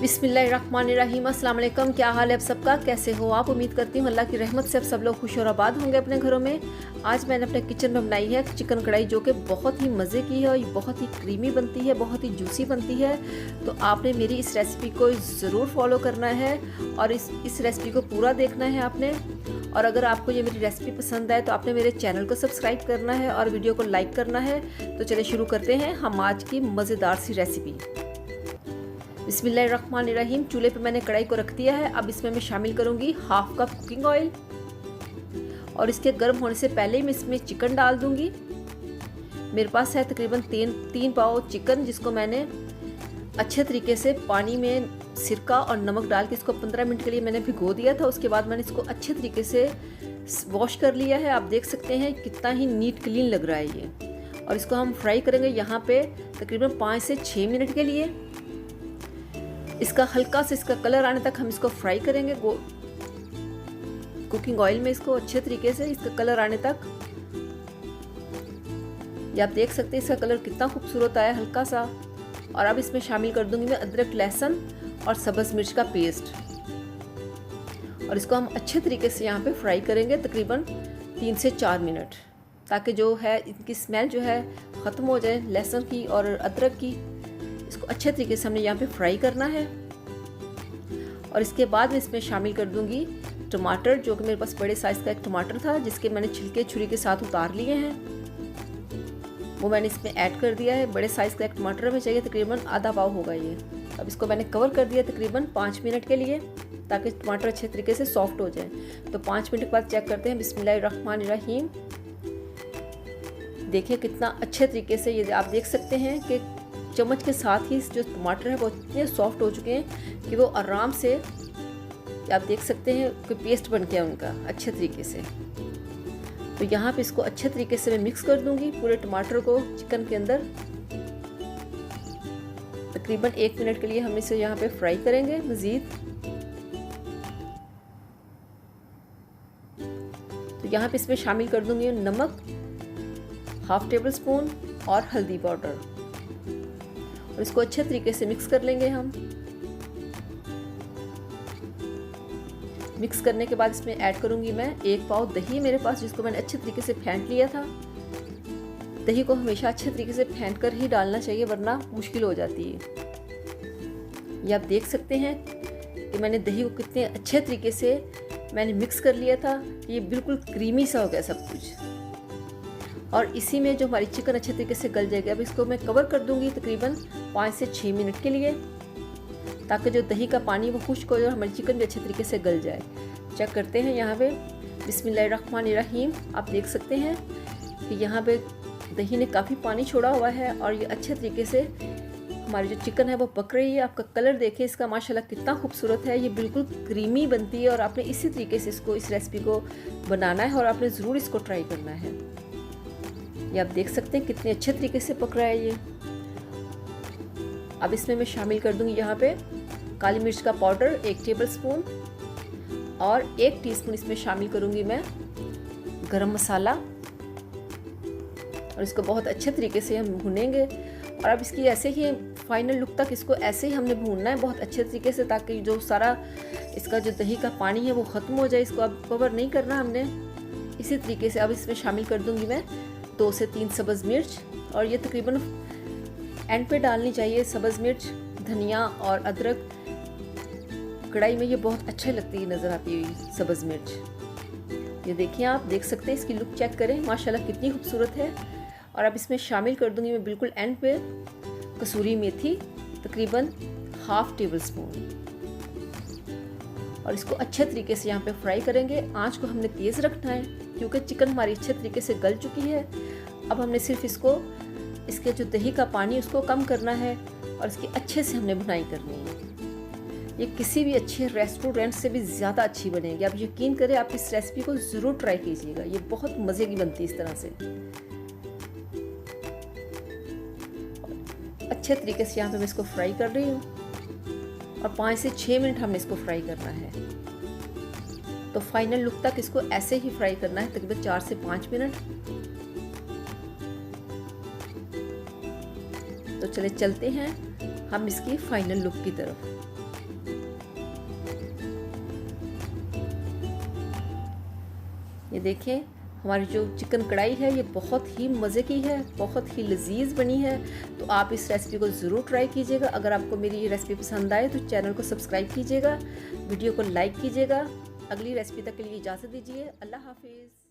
बिस्मिल्लाहिर्रहमानिर्रहीम। अस्सलाम वालेकुम। क्या हाल है आप सबका, कैसे हो आप? उम्मीद करती हूँ अल्लाह की रहमत से आप सब लोग खुश और आबाद होंगे अपने घरों में। आज मैंने अपने किचन में बनाई है चिकन कढ़ाई, जो कि बहुत ही मज़े की है और बहुत ही क्रीमी बनती है, बहुत ही जूसी बनती है। तो आपने मेरी इस रेसिपी को ज़रूर फॉलो करना है और इस रेसिपी को पूरा देखना है आपने। और अगर आपको ये मेरी रेसिपी पसंद आए तो आपने मेरे चैनल को सब्सक्राइब करना है और वीडियो को लाइक करना है। तो चलिए शुरू करते हैं हम आज की मज़ेदार सी रेसिपी। बिस्मिल्लाहिर्रहमानिर्रहीम। चूल्हे पे मैंने कढ़ाई को रख दिया है। अब इसमें मैं शामिल करूंगी हाफ कप कुकिंग ऑयल और इसके गर्म होने से पहले ही मैं इसमें चिकन डाल दूंगी। मेरे पास है तकरीबन तीन पाव चिकन, जिसको मैंने अच्छे तरीके से पानी में सिरका और नमक डाल के इसको 15 मिनट के लिए मैंने भिगो दिया था। उसके बाद मैंने इसको अच्छे तरीके से वॉश कर लिया है। आप देख सकते हैं कितना ही नीट क्लीन लग रहा है ये। और इसको हम फ्राई करेंगे यहाँ पे तकरीबन 5 से 6 मिनट के लिए। इसका हल्का से इसका कलर आने तक हम इसको फ्राई करेंगे कुकिंग ऑयल में, इसको अच्छे तरीके से इसका कलर आने तक। ये आप देख सकते हैं इसका कलर कितना खूबसूरत आया, हल्का सा। और अब इसमें शामिल कर दूंगी मैं अदरक, लहसुन और सब्ज़ मिर्च का पेस्ट। और इसको हम अच्छे तरीके से यहाँ पे फ्राई करेंगे तकरीबन 3 से 4 मिनट, ताकि जो है इनकी स्मेल जो है ख़त्म हो जाए, लहसुन की और अदरक की। इसको अच्छे तरीके से हमने यहाँ पे फ्राई करना है। और इसके बाद मैं इसमें शामिल कर दूंगी टमाटर, जो कि मेरे पास बड़े साइज़ का एक टमाटर था, जिसके मैंने छिलके छुरी के साथ उतार लिए हैं, वो मैंने इसमें ऐड कर दिया है। बड़े साइज़ का एक टमाटर हमें चाहिए, तकरीबन आधा पाव होगा ये। अब इसको मैंने कवर कर दिया तकरीबन 5 मिनट के लिए, ताकि टमाटर अच्छे तरीके से सॉफ्ट हो जाए। तो 5 मिनट के बाद चेक करते हैं। बिस्मिल्लाहिर्रहमानिर्रहीम। देखिए कितना अच्छे तरीके से ये आप देख सकते हैं कि चम्मच के साथ ही जो टमाटर है वो इतने सॉफ्ट हो चुके हैं कि वो आराम से आप देख सकते हैं कि पेस्ट बन गया उनका अच्छे तरीके से। तो यहाँ पे इसको अच्छे तरीके से मैं मिक्स कर दूंगी पूरे टमाटर को चिकन के अंदर। तकरीबन 1 मिनट के लिए हम इसे यहाँ पे फ्राई करेंगे मज़ीद। तो यहाँ पे इसमें शामिल कर दूंगी नमक, हाफ टेबल स्पून और हल्दी पाउडर। और इसको अच्छे तरीके से मिक्स कर लेंगे हम। मिक्स करने के बाद इसमें ऐड करूंगी मैं 1 पाव दही मेरे पास, जिसको मैंने अच्छे तरीके से फेंट लिया था। दही को हमेशा अच्छे तरीके से फेंट कर ही डालना चाहिए, वरना मुश्किल हो जाती है। ये आप देख सकते हैं कि मैंने दही को कितने अच्छे तरीके से मैंने मिक्स कर लिया था। ये बिल्कुल क्रीमी सा हो गया सब कुछ। और इसी में जो हमारी चिकन अच्छे तरीके से गल जाएगी। अब इसको मैं कवर कर दूंगी तकरीबन 5 से 6 मिनट के लिए, ताकि जो दही का पानी वो खुश्क हो जाए और हमारी चिकन भी अच्छे तरीके से गल जाए। चेक करते हैं यहाँ पे। बिस्मिल्लाहिर्रहमानिर्रहीम। आप देख सकते हैं कि यहाँ पे दही ने काफ़ी पानी छोड़ा हुआ है और ये अच्छे तरीके से हमारी जो चिकन है वो पक रही है। आपका कलर देखिए इसका माशाल्लाह कितना खूबसूरत है। ये बिल्कुल क्रीमी बनती है और आपने इसी तरीके से इस रेसिपी को बनाना है और आपने ज़रूर इसको ट्राई करना है। ये आप देख सकते हैं कितने अच्छे तरीके से पक रहा है ये। अब इसमें मैं शामिल कर दूंगी यहाँ पे काली मिर्च का पाउडर 1 टेबल स्पून और 1 टीस्पून इसमें शामिल करूंगी मैं गरम मसाला। और इसको बहुत अच्छे तरीके से हम भूनेंगे। और अब इसकी ऐसे ही फाइनल लुक तक इसको ऐसे ही हमने भूनना है बहुत अच्छे तरीके से, ताकि जो सारा इसका जो दही का पानी है वो ख़त्म हो जाए। इसको अब कवर नहीं करना हमने, इसी तरीके से। अब इसमें शामिल कर दूंगी मैं 2 से 3 सब्ज़ मिर्च, और ये तकरीबन एंड पे डालनी चाहिए सब्ज़ मिर्च। धनिया और अदरक कढ़ाई में ये बहुत अच्छे लगती है, नज़र आती हुई सब्ज़ मिर्च। ये देखिए आप देख सकते हैं, इसकी लुक चेक करें, माशाल्लाह कितनी खूबसूरत है। और अब इसमें शामिल कर दूंगी मैं बिल्कुल एंड पे कसूरी मेथी, तकरीबन हाफ टेबल स्पून। और इसको अच्छे तरीके से यहाँ पे फ्राई करेंगे। आंच को हमने तेज़ रखना है क्योंकि चिकन हमारी अच्छे तरीके से गल चुकी है। अब हमने सिर्फ इसके जो दही का पानी उसको कम करना है और इसकी अच्छे से हमने भुनाई करनी है। ये किसी भी अच्छे रेस्टोरेंट से भी ज़्यादा अच्छी बनेगी। आप यकीन करें, आप इस रेसिपी को ज़रूर ट्राई कीजिएगा, ये बहुत मज़े की बनती है इस तरह से। अच्छे तरीके से यहाँ पे मैं इसको फ्राई कर रही हूँ और 5 से 6 मिनट हमने इसको फ्राई करना है। तो फाइनल लुक तक इसको ऐसे ही फ्राई करना है, तकरीबन 4 से 5 मिनट। तो चले चलते हैं हम इसकी फाइनल लुक की तरफ। ये देखें हमारी जो चिकन कढ़ाई है ये बहुत ही मज़े की है, बहुत ही लजीज बनी है। तो आप इस रेसिपी को ज़रूर ट्राई कीजिएगा। अगर आपको मेरी ये रेसिपी पसंद आए तो चैनल को सब्सक्राइब कीजिएगा, वीडियो को लाइक कीजिएगा। अगली रेसिपी तक के लिए इजाज़त दीजिए। अल्लाह हाफिज़।